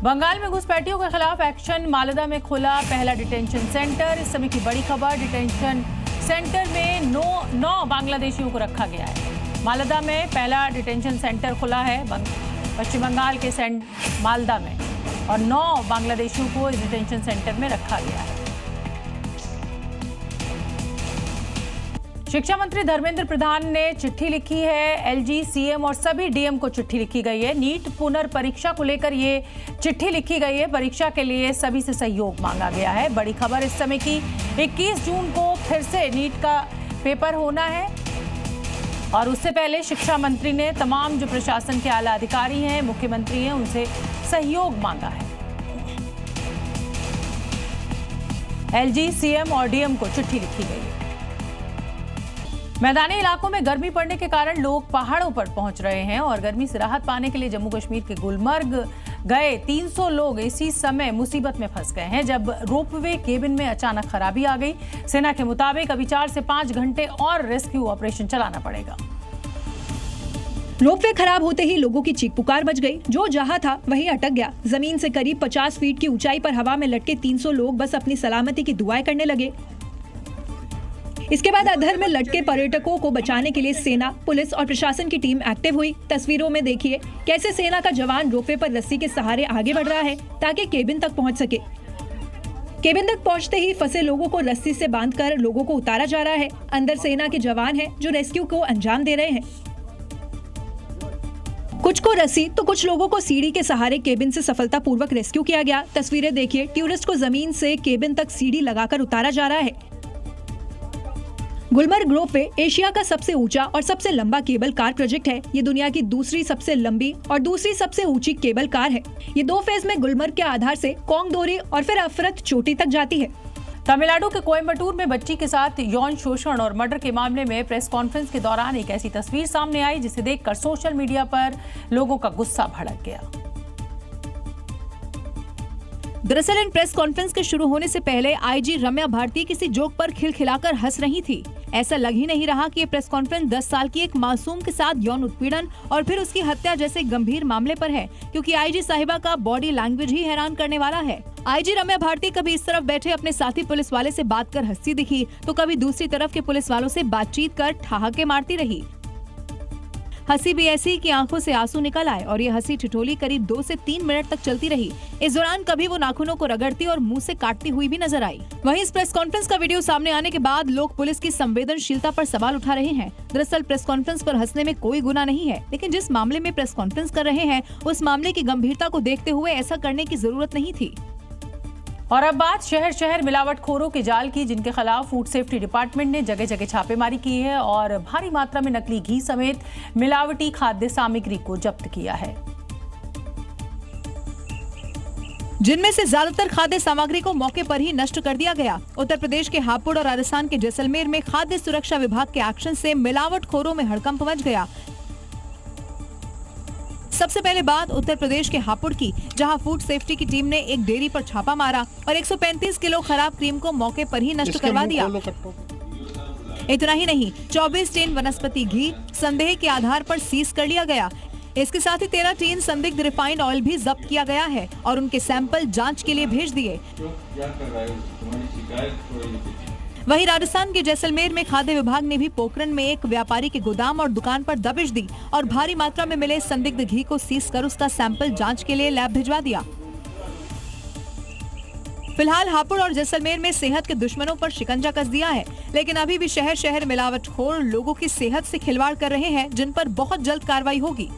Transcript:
बंगाल में घुसपैठियों के खिलाफ एक्शन, मालदा में खुला पहला डिटेंशन सेंटर। इस समय की बड़ी खबर, डिटेंशन सेंटर में 9 बांग्लादेशियों को रखा गया है। मालदा में पहला डिटेंशन सेंटर खुला है पश्चिम बंगाल के मालदा में, और 9 बांग्लादेशियों को इस डिटेंशन सेंटर में रखा गया है। शिक्षा मंत्री धर्मेंद्र प्रधान ने चिट्ठी लिखी है। एलजी, सीएम और सभी डीएम को चिट्ठी लिखी गई है। नीट पुनर्परीक्षा को लेकर ये चिट्ठी लिखी गई है। परीक्षा के लिए सभी से सहयोग मांगा गया है। बड़ी खबर इस समय की, 21 जून को फिर से नीट का पेपर होना है, और उससे पहले शिक्षा मंत्री ने तमाम जो प्रशासन के आला अधिकारी हैं, मुख्यमंत्री हैं, उनसे सहयोग मांगा है। एलजी, सीएम और डीएम को चिट्ठी लिखी गई है। मैदानी इलाकों में गर्मी पड़ने के कारण लोग पहाड़ों पर पहुंच रहे हैं, और गर्मी से राहत पाने के लिए जम्मू कश्मीर के गुलमर्ग गए 300 लोग इसी समय मुसीबत में फंस गए हैं, जब रोपवे केबिन में अचानक खराबी आ गई। सेना के मुताबिक अभी 4 से 5 घंटे और रेस्क्यू ऑपरेशन चलाना पड़ेगा। रोपवे खराब होते ही लोगों की चीख पुकार मच गई। जो जहां था वहीं अटक गया। जमीन से करीब 50 फीट की ऊंचाई पर हवा में लटके 300 लोग बस अपनी सलामती की दुआएं करने लगे। इसके बाद अधर में लटके पर्यटकों को बचाने के लिए सेना, पुलिस और प्रशासन की टीम एक्टिव हुई। तस्वीरों में देखिए कैसे सेना का जवान रोपवे पर रस्सी के सहारे आगे बढ़ रहा है ताकि केबिन तक पहुंच सके। केबिन तक पहुंचते ही फंसे लोगों को रस्सी से बांधकर लोगों को उतारा जा रहा है। अंदर सेना के जवान हैं जो रेस्क्यू को अंजाम दे रहे हैं। कुछ को रस्सी तो कुछ लोगों को सीढ़ी के सहारे केबिन से सफलतापूर्वक रेस्क्यू किया गया। तस्वीरें देखिए, टूरिस्ट को जमीन से केबिन तक सीढ़ी लगाकर उतारा जा रहा है। गुलमर्ग रोपवे एशिया का सबसे ऊंचा और सबसे लंबा केबल कार प्रोजेक्ट है। ये दुनिया की दूसरी सबसे लंबी और दूसरी सबसे ऊंची केबल कार है। ये 2 फेज में गुलमर्ग के आधार से कोंगदोरी और फिर अफरत चोटी तक जाती है। तमिलनाडु के कोयम्बटूर में बच्ची के साथ यौन शोषण और मर्डर के मामले में प्रेस कॉन्फ्रेंस के दौरान एक ऐसी तस्वीर सामने आई जिसे देखकर सोशल मीडिया पर लोगों का गुस्सा भड़क गया। दरअसल इन प्रेस कॉन्फ्रेंस के शुरू होने से पहले आईजी रम्या भारती किसी जोक पर खिलखिलाकर हंस रही थी। ऐसा लग ही नहीं रहा कि ये प्रेस कॉन्फ्रेंस 10 साल की एक मासूम के साथ यौन उत्पीड़न और फिर उसकी हत्या जैसे गंभीर मामले पर है, क्योंकि आईजी साहिबा का बॉडी लैंग्वेज ही हैरान करने वाला है। आईजी रम्या भारती कभी इस तरफ बैठे अपने साथी पुलिस वाले से बात कर हंसती दिखी, तो कभी दूसरी तरफ के पुलिस वालों से बातचीत कर ठहाके मारती रही। हंसी भी ऐसी कि आंखों से आंसू निकल आए, और ये हंसी ठिठोली करीब 2 से 3 मिनट तक चलती रही। इस दौरान कभी वो नाखूनों को रगड़ती और मुंह से काटती हुई भी नजर आई। वहीं इस प्रेस कॉन्फ्रेंस का वीडियो सामने आने के बाद लोग पुलिस की संवेदनशीलता पर सवाल उठा रहे हैं। दरअसल प्रेस कॉन्फ्रेंस पर हंसने में कोई गुनाह नहीं है, लेकिन जिस मामले में प्रेस कॉन्फ्रेंस कर रहे हैं उस मामले की गंभीरता को देखते हुए ऐसा करने की जरूरत नहीं थी। और अब बात शहर शहर मिलावटखोरों के जाल की, जिनके खिलाफ फूड सेफ्टी डिपार्टमेंट ने जगह जगह छापेमारी की है और भारी मात्रा में नकली घी समेत मिलावटी खाद्य सामग्री को जब्त किया है, जिनमें से ज्यादातर खाद्य सामग्री को मौके पर ही नष्ट कर दिया गया। उत्तर प्रदेश के हापुड़ और राजस्थान के जैसलमेर में खाद्य सुरक्षा विभाग के एक्शन से मिलावटखोरों में हड़कंप मच गया। सबसे पहले बात उत्तर प्रदेश के हापुड़ की, जहां फूड सेफ्टी की टीम ने एक डेयरी पर छापा मारा और 135 किलो खराब क्रीम को मौके पर ही नष्ट करवा दिया। इतना ही नहीं, 24 टीन वनस्पति घी संदेह के आधार पर सीज कर लिया गया। इसके साथ ही 13 टीन संदिग्ध रिफाइंड ऑयल भी जब्त किया गया है और उनके सैंपल जांच के लिए भेज दिए। वहीं राजस्थान के जैसलमेर में खाद्य विभाग ने भी पोखरण में एक व्यापारी के गोदाम और दुकान पर दबिश दी और भारी मात्रा में मिले संदिग्ध घी को सीज कर उसका सैंपल जांच के लिए लैब भिजवा दिया। फिलहाल हापुड़ और जैसलमेर में सेहत के दुश्मनों पर शिकंजा कस दिया है, लेकिन अभी भी शहर शहर मिलावटखोर लोगों की सेहत से खिलवाड़ कर रहे हैं, जिन पर बहुत जल्द कार्रवाई होगी।